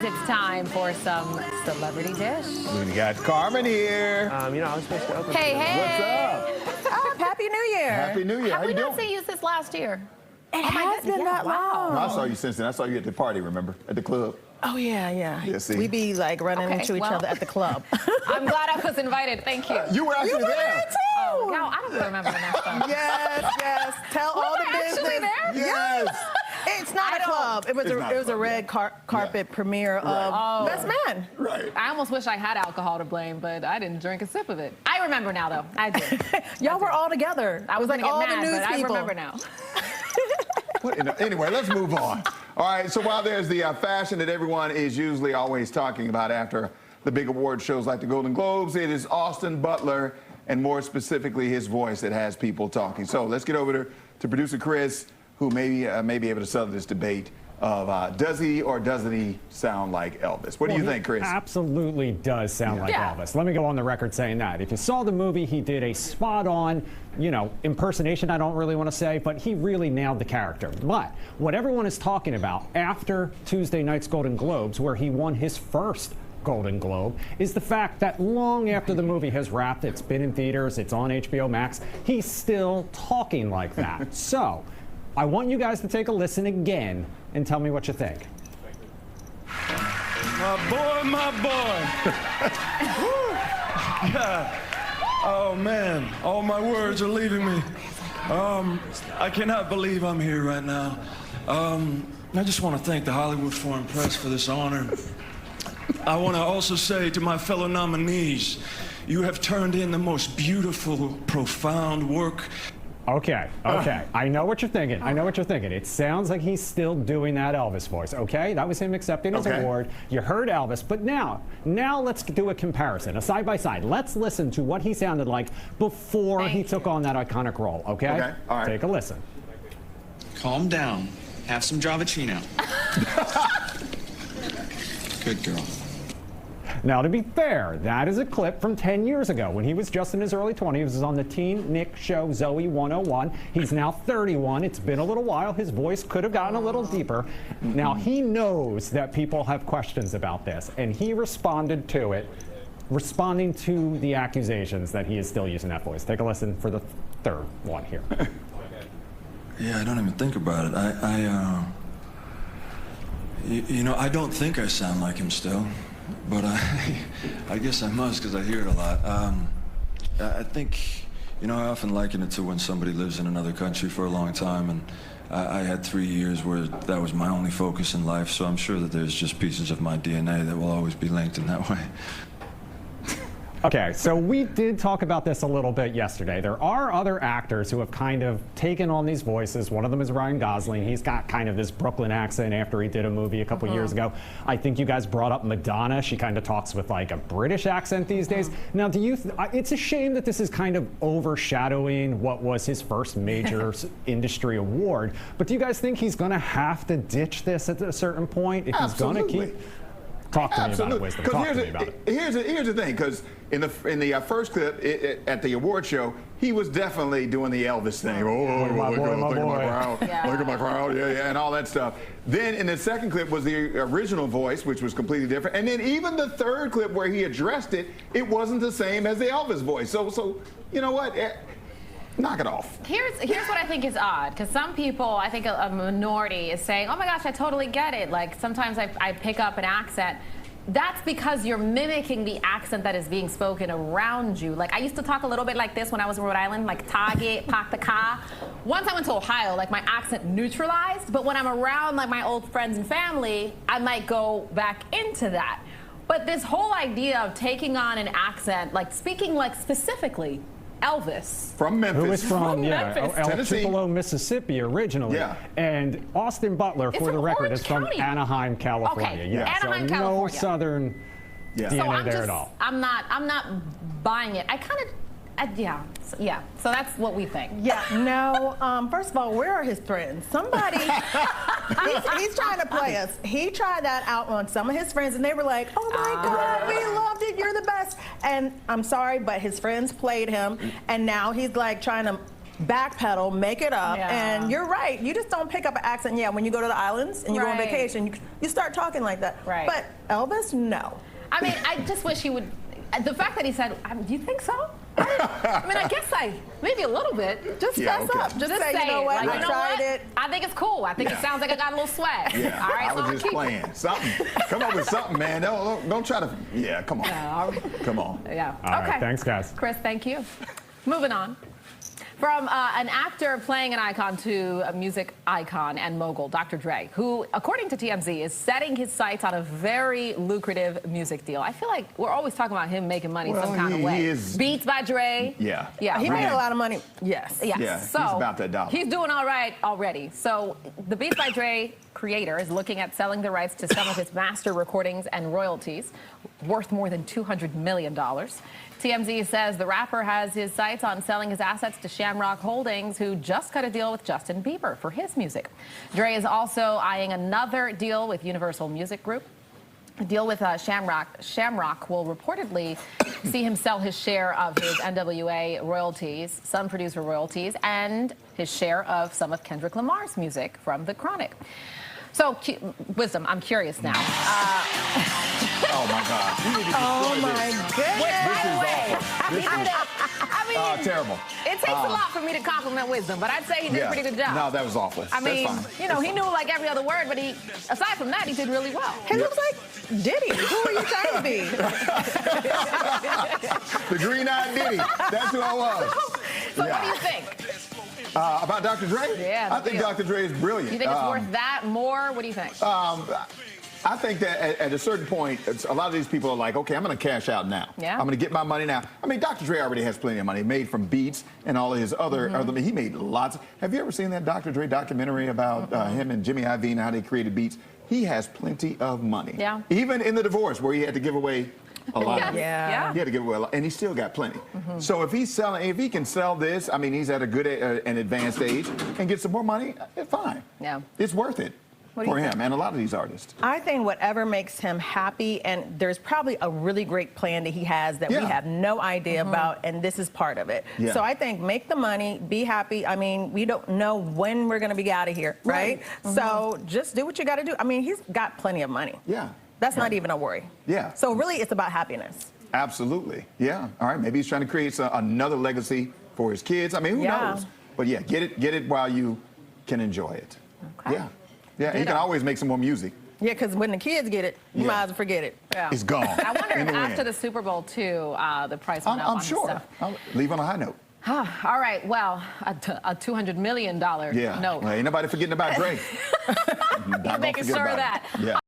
It's time for some celebrity dish. We got Carmen here. I was supposed to open. Hey. What's Oh, Happy New Year. Happy New Year. Have How we you not doing? seen you since last year? It has been that long. No, I saw you since then. I saw you at the party, remember? At the club. Oh, yeah. Yeah, see. We be like running into each other at the club. I'm glad I was invited. Thank you. You were actually there. too. Oh, no, I don't even remember the next one. Yes. Tell all the I business. actually there? Yes. It's not a club. It was a red carpet premiere of Best Man. Right. I almost wish I had alcohol to blame, but I didn't drink a sip of it. I remember now, though. I did. Y'all were all together. I was like gonna all get the mad, news but people. I remember now. Anyway, let's move on. All right, so while there's the fashion that everyone is usually always talking about after the big award shows like the Golden Globes, it is Austin Butler, and more specifically his voice that has people talking. So let's get over to producer Chris, who may be able to settle this debate of does he or doesn't he sound like Elvis? What do you think, Chris? Absolutely does sound like Elvis. Let me go on the record saying that. If you saw the movie, he did a spot-on, impersonation, I don't really want to say, but he really nailed the character. But what everyone is talking about after Tuesday night's Golden Globes, where he won his first Golden Globe, is the fact that long after the movie has wrapped, it's been in theaters, it's on HBO Max, he's still talking like that. So I want you guys to take a listen again and tell me what you think. My boy. God. Oh, man. All my words are leaving me. I cannot believe I'm here right now. I just want to thank the Hollywood Foreign Press for this honor. I want to also say to my fellow nominees, you have turned in the most beautiful, profound work. Okay. I know what you're thinking. It sounds like he's still doing that Elvis voice, okay? That was him accepting his award. You heard Elvis, but now let's do a comparison, a side by side. Let's listen to what he sounded like before he took on that iconic role, okay? Okay, all right. Take a listen. Calm down. Have some Dravicino. Good girl. Now, to be fair, that is a clip from 10 years ago when he was just in his early 20s. He was on the Teen Nick show, Zoe 101. He's now 31. It's been a little while. His voice could have gotten a little deeper. Now, he knows that people have questions about this, and he responded to it, responding to the accusations that he is still using that voice. Take a listen for the third one here. Yeah, I don't even think about it. I don't think I sound like him still. But I guess I must because I hear it a lot. I think, I often liken it to when somebody lives in another country for a long time, and I had 3 years where that was my only focus in life, so I'm sure that there's just pieces of my DNA that will always be linked in that way. Okay, so we did talk about this a little bit yesterday. There are other actors who have kind of taken on these voices. One of them is Ryan Gosling. He's got kind of this Brooklyn accent after he did a movie a couple years ago. I think you guys brought up Madonna. She kind of talks with like a British accent these days. Now, do you? It's a shame that this is kind of overshadowing what was his first major industry award. But do you guys think he's going to have to ditch this at a certain point if he's going to keep? Talk to me about it, Wisdom. Talk to me about it. Here's the thing, because in the first clip at the award show, he was definitely doing the Elvis thing. Look at my crowd, yeah, and all that stuff. Then in the second clip was the original voice, which was completely different. And then even the third clip where he addressed it, it wasn't the same as the Elvis voice. So you know what? Knock it off. Here's what I think is odd, because some people, I think a minority is saying, oh my gosh, I totally get it. Like sometimes I pick up an accent. That's because you're mimicking the accent that is being spoken around you. Like I used to talk a little bit like this when I was in Rhode Island, like Target, Park the car. Once I went to Ohio, like my accent neutralized, but when I'm around like my old friends and family, I might go back into that. But this whole idea of taking on an accent, like speaking like specifically Elvis. From Memphis. Who is from Memphis. El Tupelo, Mississippi originally. Yeah. And Austin Butler, for the record, is from Anaheim, California. Okay. Yeah. Anaheim, so California. No southern DNA there at all. I'm not buying it. I kind of, yeah. So that's what we think. Yeah, no, first of all, where are his friends? Somebody, he's trying to play us. He tried that out on some of his friends, and they were like, oh my God, we loved it, you're the best. And I'm sorry, but his friends played him, and now he's like trying to backpedal, make it up, and you're right. You just don't pick up an accent. Yeah, when you go to the islands and you go on vacation, you start talking like that. Right. But Elvis, no. I mean, I just wish he would. The fact that he said, "Do you think so?" I mean, I guess maybe a little bit. Just fess up. Just say, you know what? I tried it. I think it's cool. I think it sounds like I got a little swag. Yeah, all right, I was just playing. Something. Come up with something, man. Don't try to. Yeah, come on. No, come on. Yeah. All okay. right, thanks, guys. Chris, thank you. Moving on. From an actor playing an icon to a music icon and mogul, Dr. Dre, who, according to TMZ, is setting his sights on a very lucrative music deal. I feel like we're always talking about him making money some kind of way. Beats by Dre. Yeah. Yeah. He made a lot of money. Yes. Yes. Yeah, So he's about that dollar. He's doing all right already. So the Beats by Dre creator is looking at selling the rights to some of his master recordings and royalties, worth more than $200 million. TMZ says the rapper has his sights on selling his assets to Shamrock Holdings, who just cut a deal with Justin Bieber for his music. Dre is also eyeing another deal with Universal Music Group. A deal with Shamrock. Shamrock will reportedly see him sell his share of his NWA royalties, some producer royalties, and his share of some of Kendrick Lamar's music from The Chronic. So, Wisdom, I'm curious now. Oh my God! Oh my goodness! I mean, terrible. It takes a lot for me to compliment Wisdom, but I'd say he did a pretty good job. No, that was awful. I mean, That's fine. you know, he knew like every other word, but aside from that, he did really well. He looks like Diddy. Who are you trying to be? The green-eyed Diddy. That's who I was. So what do you think? About Dr. Dre? Yeah, I think Dr. Dre is brilliant. You think it's worth that more? What do you think? I think that at a certain point, a lot of these people are like, okay, I'm going to cash out now. Yeah. I'm going to get my money now. I mean, Dr. Dre already has plenty of money made from beats and all of his other, he made lots. Have you ever seen that Dr. Dre documentary about him and Jimmy Iovine and how they created beats? He has plenty of money. Yeah. Even in the divorce where he had to give away a lot of it. Yeah. He had to give away a lot, and he still got plenty. So if he can sell this, I mean, he's at a good and advanced age, and get some more money, it's fine. Yeah. It's worth it for him and a lot of these artists. I think whatever makes him happy, and there's probably a really great plan that he has that we have no idea about, and this is part of it. Yeah. So I think make the money, be happy. I mean, we don't know when we're going to be out of here, right? So just do what you got to do. I mean, he's got plenty of money. Yeah. That's not even a worry. Yeah. So really, it's about happiness. Absolutely. Yeah. All right. Maybe he's trying to create another legacy for his kids. I mean, who knows? But yeah, get it while you can enjoy it. Okay. Yeah. Yeah. He can always make some more music. Yeah, because when the kids get it, you might as well forget it. Yeah. It's gone. I wonder if after wind. the Super Bowl, too, the price went up I'm on his sure. stuff. I'll leave on a high note. All right, well, a $200 million Yeah. note. Well, ain't nobody forgetting about Drake. Making sure of that. Yeah.